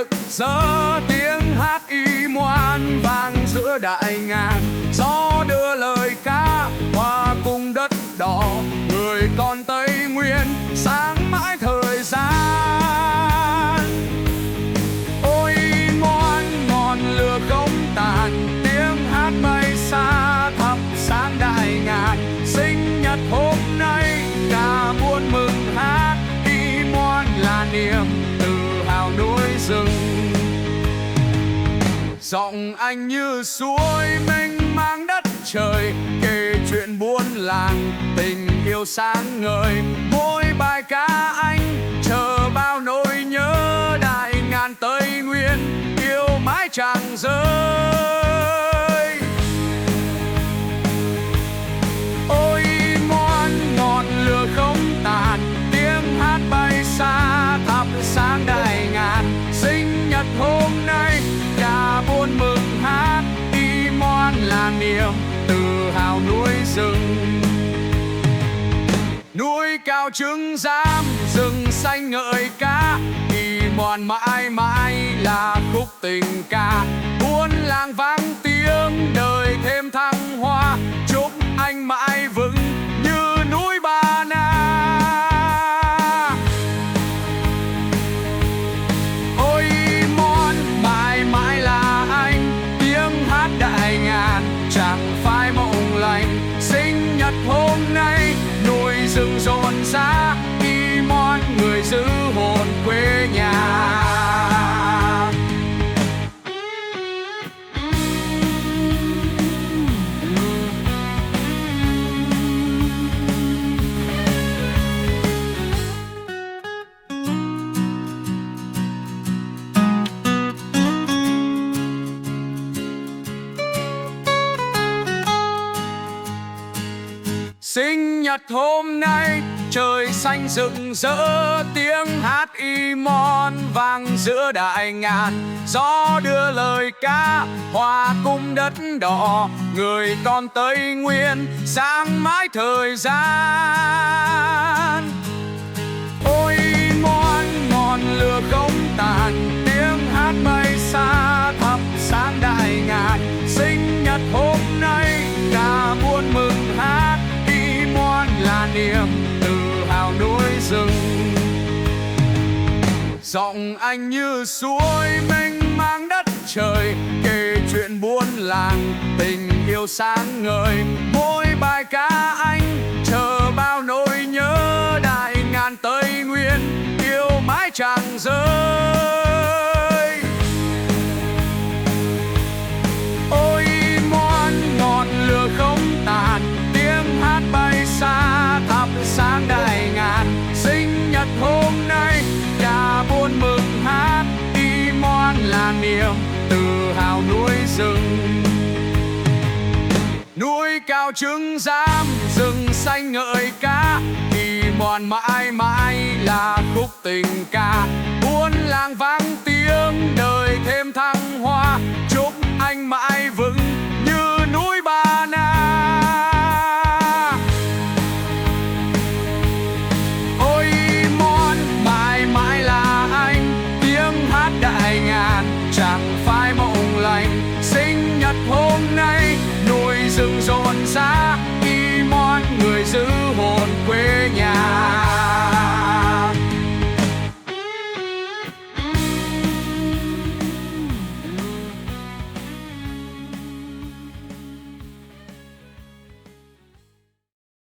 rực rỡ, tiếng hát y ngoan vang giữa đại ngàn. Gió đưa lời ca hòa cùng đất đỏ, người con Tây Nguyên sáng mãi thời gian. Ôi ngoan ngọn lửa không tàn, tiếng hát bay xa thắp sáng đại ngàn. Sinh nhật hôm nay cả buôn mừng hát, y ngoan là niềm tự hào núi rừng. Giọng anh như suối mênh mang đất trời, kể chuyện buôn làng tình yêu sáng ngời. Mỗi bài ca anh chờ bao nỗi nhớ, đại ngàn Tây Nguyên yêu mãi chẳng rơi. Ôi ngoan ngọn lửa không tàn, tiếng hát bay xa thắp sáng đại ngàn. Sinh nhật hôm nay cả buôn mừng hát, y ngoan là niềm tự hào núi rừng. Núi cao trứng giam, rừng xanh ngợi ca, y ngoan mãi mãi là khúc tình ca. Buôn làng vang tiếng đời thêm thăng hoa, chúc anh mãi vững như núi Ba Na. Ôi ngoan mãi mãi là anh, tiếng hát đại ngàn chẳng phải mộng lành. Sinh nhật hôm nay núi rừng rộn rã, y ngoan người giữ hồn quê nhà. Sinh nhật hôm nay trời xanh rực rỡ, tiếng hát y mon vang giữa đại ngàn. Gió đưa lời ca hòa cùng đất đỏ, người con Tây Nguyên sáng mãi thời gian. Ôi ngoan ngọn lửa không tàn, tiếng hát bay xa thắp sáng đại ngàn. Sinh nhật hôm nay cả buôn mừng hát, ngoan là niềm tự hào núi rừng. Giọng anh như suối mênh mang đất trời, kể chuyện buôn làng tình yêu sáng ngời. Mỗi bài ca anh chờ bao nỗi nhớ, đại ngàn Tây Nguyên yêu mãi chẳng rơi. Ôi ngoan ngọn lửa không tàn, tiếng hát bay xa thắp sáng đại ngàn. Sinh nhật hôm nay cả buôn mừng hát, y ngoan là niềm tự hào núi rừng. Núi cao trứng giam, rừng xanh ngợi ca, y ngoan mãi mãi là khúc tình ca. Buôn làng vang tiếng đời thêm thăng hoa, chúc anh mãi vững như núi Ba Na. Chẳng phải mộng lành, sinh nhật hôm nay núi rừng rộn rã, y ngoan người giữ hồn quê nhà.